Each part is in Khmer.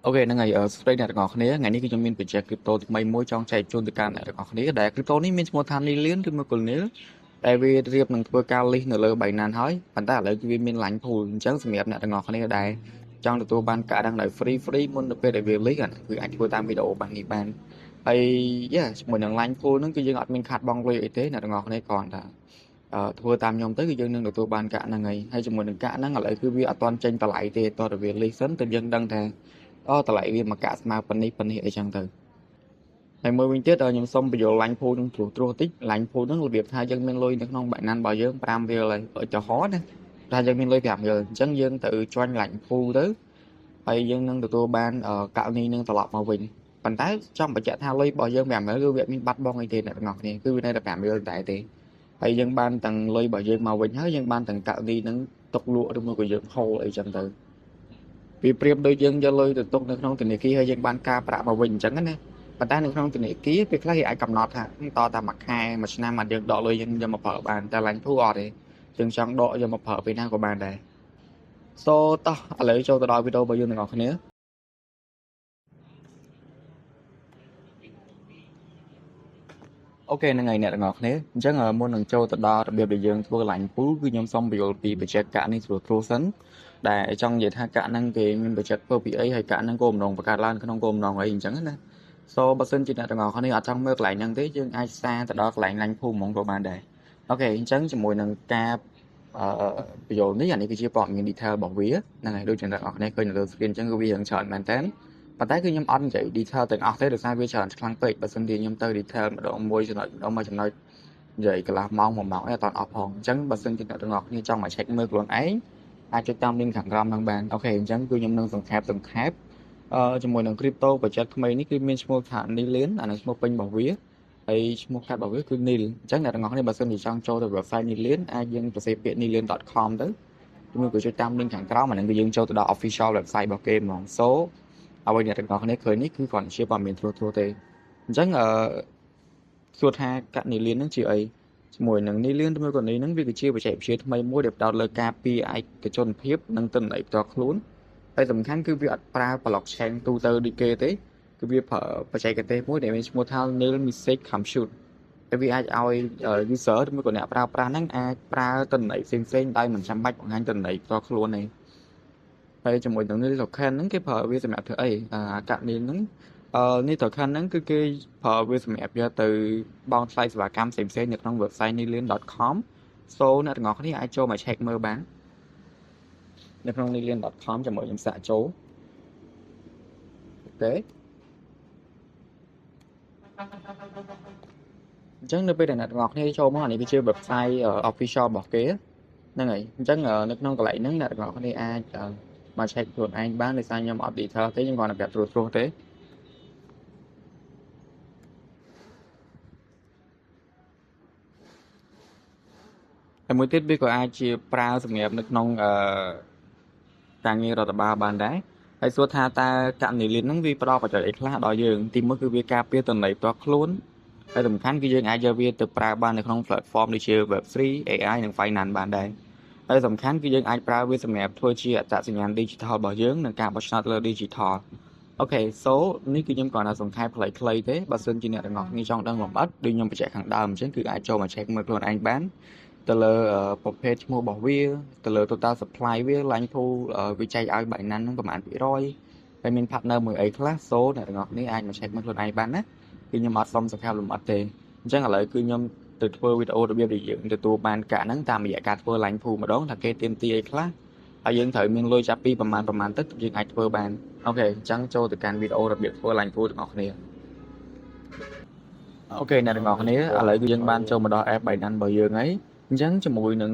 Ok ហ្នឹងហើយស្រីអ្នកទាំងអស់គ្នាថ្ងៃនេះគឺខ្ញុំមានបញ្ជាក់ crypto ថ្មីមួយចង់ចែកជូនទៅកាន់អ្នកទាំងអស់គ្នាដែល crypto នេះមានឈ្មោះថា Nillion ឬមួយក៏ Nil ដែលវារៀបនឹងធ្វើការ list នៅលើ Binance ហើយប៉ុន្តែឥឡូវគឺវាមាន line pool អញ្ចឹងសម្រាប់អ្នកទាំងអស់គ្នាដែលចង់ទទួលបានការដឹងដោយ free មុនទៅពេលដែលវា list គឺអាចធ្វើតាមវីដេអូបាននេះបានហើយ ជាមួយនឹង line pool ហ្នឹងគឺយើងអត់មានខាតបង់លុយអីទេអ្នកទាំងអស់គ្នាគ្រាន់តែធ្វើតាមខ្ញុំទៅគឺយើងនឹងទទួលបានកាក់ហ្នឹងហើយជាមួយនឹងកាក់ហ្នឹងឥឡូវគឺវាអត់ទាន់ចេញតម្លៃទេតោះតែវា list សិនទៅយើងដឹងថាតម្លៃវាមួយកាក់ស្មើប៉ុណ្នេះអីចឹងទៅហើយមួយវិញទៀតខ្ញុំសុំបញ្យល់ line pool នឹងត្រួសតិច line pool ហ្នឹងរបៀបថាយើងមានលុយនៅក្នុង Binance របស់យើង5រៀលហើយឧទាហរណ៍ណាថាយើងមានលុយ5រៀលអញ្ចឹងយើងទៅ join line pool ទៅហើយយើងនឹងទទួលបានកាក់នេះនឹងត្រឡប់មកវិញប៉ុន្តែចង់បញ្ជាក់ថាលុយរបស់យើង5រៀលគឺវាមានបាត់បង់អីទេអ្នកទាំងអស់គ្នាគឺវានៅតែ5រៀលតែទេហើយយើងបានទាំងលុយរបស់យើងមកវិញហើយយើងបានទាំងកាក់នេះនឹងទុកលក់ឬមួយក៏យើង hold អីចឹងទៅវាប្រៀបដូចយើងយកលុយទៅទុកនៅក្នុងធនាគារហើយយើងបានការប្រាក់មកវិញអញ្ចឹងណាប៉ុន្តែនៅក្នុងធនាគារពេលខ្លះគេអាចកំណត់ថាតតែមួយខែមួយឆ្នាំមកយើងដកលុយយើងយកមកប្រើបានតែឡាញ់ធូរអត់ទេយើងចង់ដកយកមកប្រើពេលណាក៏បានដែរ so តោះឥឡូវចូលទៅដល់វីដេអូរបស់យើងទាំងអស់គ្នាអូខេហ្នឹងហើយអ្នកទាំងអស់គ្នាអញ្ចឹងមុននឹងចូលទៅដល់របៀបដែលយើងធ្វើឡាញ់ពូគឺខ្ញុំសូមបញ្យល់ពីបច្ចេកកាក់នេះស្រួលសិនដែលចង់និយាយថាកាក់ហ្នឹងគេមានបច្ចេកធ្វើពីអីហើយកាក់ហ្នឹងគោលបំណងបង្កើតឡើងក្នុងគោលបំណងអីអញ្ចឹងណា so បើសិនជាអ្នកទាំងអស់គ្នាអត់ចង់មើលកន្លែងហ្នឹងទេយើងអាចសារទៅដល់កន្លែងឡាញ់ភូមិហ្មងក៏បានដែរអូខេអញ្ចឹងជាមួយនឹងការបញ្យល់នេះអានេះគឺជាព័ត៌មាន detail របស់វាហ្នឹងហើយដូចជាអ្នកទាំងអស់គ្នាឃើញនៅលើ screen អញ្ចឹងគឺវារឿងច្រើនមែនតើប៉ុន្តែគឺខ្ញុំអត់និយាយ detail ទាំងអស់ទេដោយសារវាច្រើនខ្លាំងពេកបើសិនជាខ្ញុំទៅ detail ម្ដងមួយចំណុចនិយាយកន្លះម៉ោង1ម៉ោងអត់អស់ផងអញ្ចឹងបើសិនជាអ្នកទាំងអស់គ្នាចង់មក check មើលខ្លួនឯងអាចចុចតាម link ខាងក្រោមហ្នឹងបានអូខេអញ្ចឹងគឺខ្ញុំនឹងសង្ខេបជាមួយនឹង crypto បច្ចេកថ្មីនេះគឺមានឈ្មោះថា Nillion អានឹងឈ្មោះពេញរបស់វាហើយឈ្មោះកាត់របស់វាគឺ Nil អញ្ចឹងអ្នកទាំងអស់គ្នាបើសិនជាចង់ចូលទៅ website Nillion អាចយើងសរសេរពាក្យ nillion.com ទៅជាមួយក៏ចុចតាម link ខាងក្រោមអានឹងគឺយើងចូលទៅដល់ official website របស់គេហ្មង so អ្វីអ្នកទាំងអស់គ្នាឃើញនេះគឺគ្រាន់តែជាព័ត៌មានត្រួសទេអញ្ចឹងសួរថាកាក់ Nillion ហ្នឹងជាអីជាមួយនឹង Nillion ជាមួយក៏នេះហ្នឹងវាគឺជាបច្ចេកវិទ្យាថ្មីមួយដែលផ្ដោតលើការពារឯកជនភាពនិងទិន្នន័យផ្ទាល់ខ្លួនហើយសំខាន់គឺវាអត់ប្រើ blockchain ទូទៅដូចគេទេគឺវាប្រើបច្ចេកទេសមួយដែលមានឈ្មោះថា Neural Message Compute ហើយវាអាចឲ្យ user ឬមួយក៏អ្នកប្រើប្រាស់ហ្នឹងអាចប្រើទិន្នន័យផ្សេងដោយមិនចាំបាច់បង្ហាញទិន្នន័យផ្ទាល់ខ្លួនទេហើយជាមួយនឹង Neural Token ហ្នឹងគេប្រើវាសម្រាប់ធ្វើអីកាក់នេះហ្នឹងនេះ token ហ្នឹងគឺគេប្រើវាសម្រាប់យកទៅបង់ថ្លៃសេវាកម្មផ្សេងៗនៅក្នុង website nillion.com so អ្នកទាំងអស់គ្នាអាចចូលមក check មើលបាននៅក្នុង nillion.com ជាមួយខ្ញុំសាកចូលអូខេអញ្ចឹងនៅពេលដែលអ្នកទាំងអស់គ្នាចូលមកអានេះគឺជា website official របស់គេហ្នឹងហើយអញ្ចឹងនៅក្នុងកន្លែងហ្នឹងអ្នកទាំងអស់គ្នាអាចមក check ខ្លួនឯងបានដោយសារខ្ញុំអត់ detail ទេខ្ញុំគ្រាន់តែប្រាប់ត្រួសទេហើយមួយទៀតវាក៏អាចជាប្រើសម្រាប់នៅក្នុងការងាររដ្ឋបាលបានដែរហើយសួរថាតើកាក់ Nillion ហ្នឹងវាផ្ដល់បច្ចេកអីខ្លះដល់យើងទីមួយគឺវាការពារទិន្នន័យផ្ទាល់ខ្លួនហើយសំខាន់គឺយើងអាចយកវាទៅប្រើបាននៅក្នុង platform ដូចជា Web3 AI និង Finance បានដែរហើយសំខាន់គឺយើងអាចប្រើវាសម្រាប់ធ្វើជាអត្តសញ្ញាណ digital របស់យើងនិងការបោះឆ្នោតលើ digital អូខេ so នេះគឺខ្ញុំគ្រាន់តែសង្ខេបខ្លីៗទេបើសិនជាអ្នកទាំងអស់គ្នាចង់ដឹងលម្អិតដូចខ្ញុំបញ្ជាក់ខាងដើមអញ្ចឹងគឺអាចចូលមក check មើលខ្លួនឯងបានទៅលើប្រភេទឈ្មោះរបស់វាទៅលើ total supply វា line pool វាចែកឲ្យ Binance ហ្នឹងប្រហែល%ហើយមាន partner មួយអីខ្លះ so អ្នកទាំងអស់គ្នាអាចមក check មើលខ្លួនឯងបានណាគឺខ្ញុំអត់សុំសង្ខេបលម្អិតទេអញ្ចឹងឥឡូវគឺខ្ញុំទៅធ្វើវីដេអូរបៀបដែលយើងទទួលបានកាក់ហ្នឹងតាមរយៈការធ្វើ line pool ម្ដងថាគេទាមទារអីខ្លះហើយយើងត្រូវមានលុយចាប់ពីប្រមាណទឹកយើងអាចធ្វើបានអូខេអញ្ចឹងចូលទៅកាន់វីដេអូរបៀបធ្វើ line pool ទាំងអស់គ្នាអូខេអ្នកទាំងអស់គ្នាឥឡូវគឺយើងបានចូលមកដល់ app Binance របស់យើងហើយអញ្ចឹងជាមួយនឹង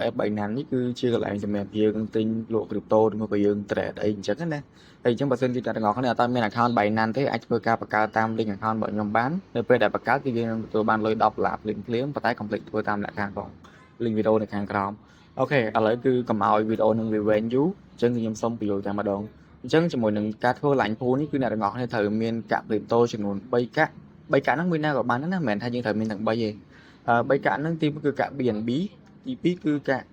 app Binance នេះគឺជាកន្លែងសម្រាប់យើងទិញលក់ crypto ឬមកក៏យើង trade អីអញ្ចឹងណាហើយអញ្ចឹងបើសិនជាអ្នកទាំងអស់គ្នាអត់មាន account Binance ទេអាចធ្វើការបង្កើតតាម link account របស់ខ្ញុំបាននៅពេលដែលបង្កើតគឺយើងនឹងទទួលបានលុយ$10ភ្លាមៗប៉ុន្តែ complete ធ្វើតាមលក្ខខណ្ឌផង link វីដេអូនៅខាងក្រោមអូខេឥឡូវគឺកុំឲ្យវីដេអូនឹងវាវែងយូរអញ្ចឹងខ្ញុំសូមបញ្យល់តែម្ដងអញ្ចឹងជាមួយនឹងការធ្វើ line pool នេះគឺអ្នកទាំងអស់គ្នាត្រូវមានកាក់ crypto ចំនួន3កាក់3កាក់ហ្នឹងមួយណាក៏បានដែរណាមិនមែនថាយើងត្រូវមានទាំង3ទេ3កាក់ហ្នឹងទី1គឺកាក់ BNB ទី2គឺកាក់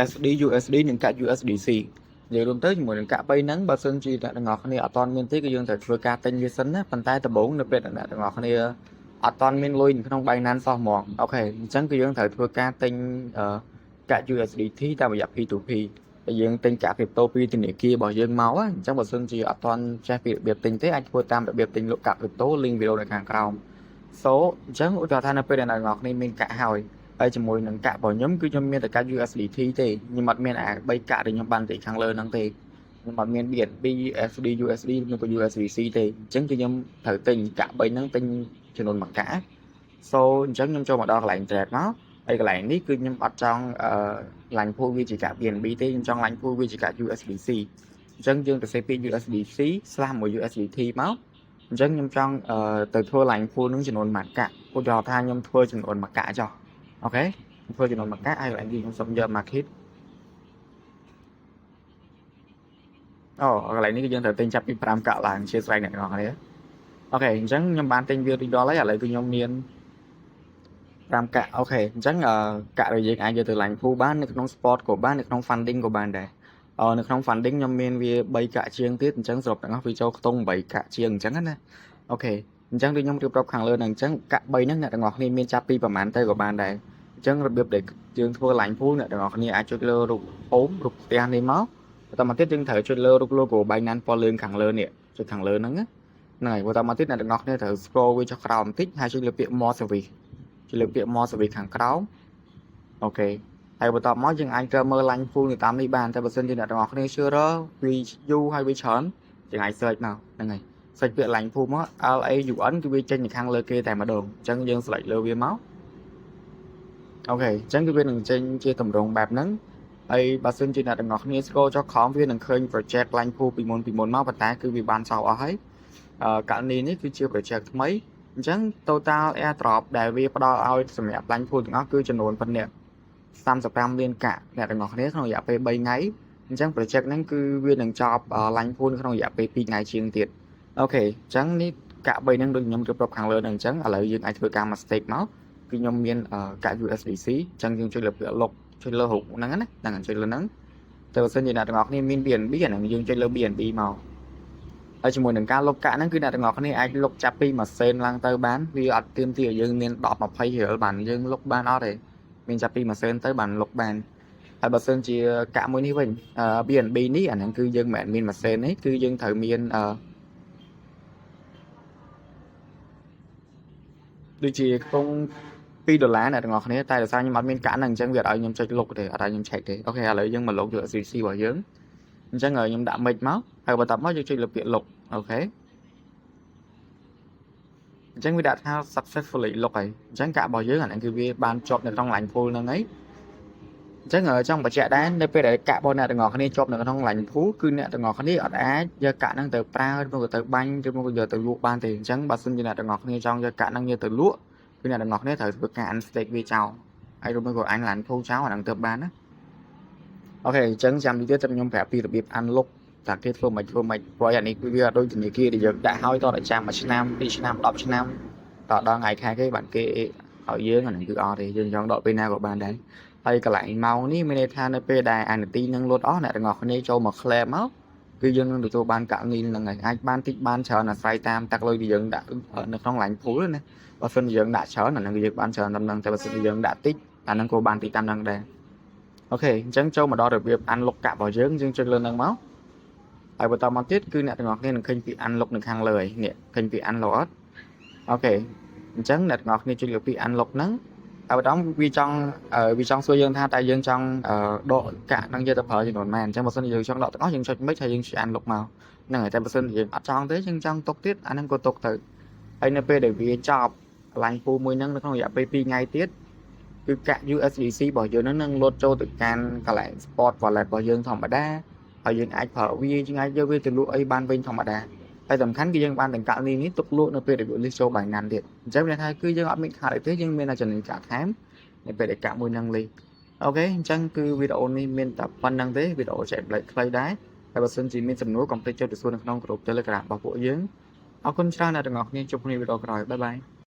SD USD និងកាក់ USDC giờ luôn tới một cả bay nắng bà sơn chi là ngọt này ở toàn miền tây cái dương thời vừa ca tinh như sấn á bàn tay tập 4 được biết là ngọt này ở toàn miền lui không bay nan so mòn ok chẳng cái dương thời vừa ca tinh cả USDT ta mà dập P2P cái dương tinh cả crypto P thì này kia bỏ dương máu á chẳng bà sơn chi ở toàn trái phiếu biệt tinh thế anh vừa tam đặc biệt tinh lúc cả crypto link video này càng cao số chẳng hỗ trợ than là ngọt này mình cả hồi ai chỉ mùi nâng cả bỏ nhóm cứ cho miền tại cả USDT thì nhưng mà miền bay cả thì nhóm bàn thì khang lơ năng thì nhưng mà miền biển BUSD USD nhưng có USDC thì chẳng cho nhóm thử tình cả bay năng tinh cho nên mặt cả so chẳng nhóm cho mà đo lạnh trệt nó đây cái lạnh ní cứ nhóm bắt trong lạnh phu vi chỉ cả biển BT trong lạnh phu vi chỉ cả USDC chẳng dương từ CP USDC slam một USDT máu chẳng nhóm trong từ thua lạnh phu nó chỉ nên mặt cả cô trò tha nhóm thua chỉ nên mặt cả cho ok thôi thì mà các ai lại gì trong sông giờ market lại những cái dân thời tên chấp đi pram cả làng chia sẻ này ngon đấy ok chẳng nhầm bán tên video đó lấy lại từ nhom miền pram cả ok chẳng cả rồi gì ai giờ từ làng phu bán được trong sport của bán được trong funding của bạn đây được trong funding nhom miền vì bay cả chiêng tiết chẳng sụp đẳng vì châu tung bay cả chiêng chẳng hết ok chẳng đi nhom tiếp tục hàng lên chẳng cả bay nó là ngọt nên miền chapi và màn tay của bạn đây chẳng là để chương thua lạnh phú nữa được như ai chơi lơ rục ốm rục tiền đi máu tao mà tiết chương thể chơi lơ rục logo bay nan po lương khẳng lơ nè chơi khẳng lơ nắng á này của tao mà tiết này được ngọt nên thử scroll với cho crown tích hay chơi lựa việc mo service chơi lựa việc mo service khẳng crown ok hay của tao nói chừng anh chơi mơ lạnh phú người ta đi bàn tao bật sân trên này được ngọt nên chưa đó vì du hay vì chớn chừng ai search nào này search việc lạnh phú á LA dù ấn cái vi trên những khăn lơ kia tại mà đường chân dân lại lơ viên máu ok chẳng cái viên đừng trên chia tầm rộng bạp nắng ai bà xin chỉ là đừng ngọt nghe scroll cho khó viên đừng khơi project line pool bị môn máu và tá cứ vì ban sau ở ấy cả này ní cứ chưa project mấy chẳng total airdrop đại vi bắt đầu ao sầm mẹp line pool nó cứ cho nôn phân nè 30 liên cả nè đừng ngọt nghe không dạ về 7 ngày chẳng project nó cứ viên đừng cho line pool không dạ về 2 ngày chiên tiệt ok chẳng ní cả 7 năng được nhầm được đọc hàng lớn đừng chẳng ở lại dương aiធ្វើការ mistake មកគឺខ្ញុំមានកា USDC អញ្ចឹងយើងជួយលើកលុបជួយលើហុកហ្នឹងណាហ្នឹងជួយលើហ្នឹងតែបើសិនជាអ្នកទាំងអស់គ្នាមាន BNB អាហ្នឹងយើងជួយលើ BNB មកហើយជាមួយនឹងការលុបកាក់ហ្នឹងគឺអ្នកទាំងអស់គ្នាអាចលុបចាប់ពីមួយសេនឡើងទៅបានវាអត់ទាមទារយើងមាន10 20រៀលបានយើងលុបបានអត់ទេមានចាប់ពីមួយសេនទៅបានលុបបានហើយបើសិនជាកាក់មួយនេះវិញ BNB នេះអាហ្នឹងគឺយើងមិនមែនមានមួយសេនទេគឺយើងត្រូវមានដូចជាក្នុង$2nàyទាំងអស់គ្នាតែដោយសារខ្ញុំអត់មានកាក់ហ្នឹងអញ្ចឹងវាអត់ឲ្យខ្ញុំចុចលុបទេអត់ឲ្យខ្ញុំឆែកទេអូខេឥឡូវយើងមកលុប USDC របស់យើងអញ្ចឹងខ្ញុំដាក់មិចមកហើយបន្ទាប់មកយើងចុចលើពាក្យលុបអូខេអញ្ចឹងវាដាក់ថា successfully លុបហើយអញ្ចឹងកាក់របស់យើងអាហ្នឹងគឺវាបានជាប់នៅក្នុង line pool ហ្នឹងហើយអញ្ចឹងចង់បញ្ជាក់ដែរនៅពេលដែលកាក់របស់អ្នកទាំងអស់គ្នាជាប់នៅក្នុង line pool គឺអ្នកទាំងអស់គ្នាអត់អាចយកកាក់ហ្នឹងទៅប្រើឬមកទៅបាញ់ឬមកយកទៅលក់បានទេអញ្ចឹងបើសិនជាអ្នកទាំងអស់គ្នាចង់យកកាក់ហ្នឹងយកទៅលក់គឺអ្នកទាំងអស់គ្នាត្រូវធ្វើការ unstake វាចោលហើយឬមកក៏អញ line pool ចោលអាហ្នឹងទៅបានណាអូខេអញ្ចឹងចាំទីទៀតខ្ញុំប្រាប់ពីរបៀប unlock តាគេធ្វើមិនព្រោះអានេះគឺវាអត់ដូចធនាគារដែលយើងដាក់ឲ្យតតែចាំ1ឆ្នាំ2ឆ្នាំ10ឆ្នាំតដល់ថ្ងៃខែគេបានគេឲ្យយើងអាហ្នឹងគឺអត់ទេយើងចង់ដកពេលណាក៏បានដែរហើយកន្លែងម៉ោងនេះមានន័យថានៅពេលដែលអានទីនឹងលូតអស់អ្នកទាំងអស់គ្នាចូលមក claim មកគឺយើងនឹងទទួលបានកាក់នេះហ្នឹងហើយអាចបានតិចបានច្រើនអាស្រ័យតាមទឹកលុយដែលយើងដាក់នៅក្នុង line pool ណាបើសិនជាយើងដាក់ច្រើនអាហ្នឹងគឺយើងបានច្រើនតាមហ្នឹងតែបើសិនជាយើងដាក់តិចអាហ្នឹងក៏បានតិចតាមហ្នឹងដែរអូខេអញ្ចឹងចូលមកដល់របៀប unlock កាក់របស់យើងចុចលើហ្នឹងមកហើយបន្តមកទៀតគឺអ្នកទាំងអស់គ្នានឹងឃើញពី unlock នៅខាងលើហើយនេះឃើញពី unlock អត់អូខេអញ្ចឹងអ្នកទាំងអស់គ្នាចុចលើពី unlock ហ្នឹងហើយបន្តវាចង់សួរយើងថាតើយើងចង់ដកកាក់ហ្នឹងយកទៅប្រើចំនួនប៉ុន្មានអញ្ចឹងបើសិនជាយើងចង់ដកទាំងអស់យើងចុចមិនហើយយើងចុច unlock មកហ្នឹងហើយតែបើសិនជាយើងអត់ចង់ទេយើងចង់ទុកទៀតអាហ្នឹងក៏ទុកទៅហើយនៅពេលដែលវាចប់កន្លែងពូមួយហ្នឹងនៅក្នុងរយៈពេល2ថ្ងៃទៀតគឺកាក់ USDC របស់យើងនឹងលោតចូលទៅកាន់កន្លែង spot wallet របស់យើងធម្មតាហើយយើងអាចប្រើវាយើងអាចយកវាទៅលក់អីបានវិញធម្មតាហើយសំខាន់គឺយើងបានទាំងកាក់នេះទុកលក់នៅពេលដែលវាលិះចូលបាយណាន់ទៀតអញ្ចឹងមានថាគឺយើងអត់មានខាតអីទេយើងមានតែចំណេញកាក់ថែមនៅពេលដែលកាក់មួយហ្នឹងលិះអូខេអញ្ចឹងគឺវីដេអូនេះមានតែប៉ុណ្្នឹងទេវីដេអូចែកផ្លែខ្លីដែរហើយបើសិនជាមានសំណួរកុំភ្លេចចុចទៅសួរនៅក្នុងក្រុម Telegram របស់ពួកយើងអរគុណច្រើនអ្នកទាំងអស់គ្នាជួបគ្នាវីដេអូក្រោយបាយបាយ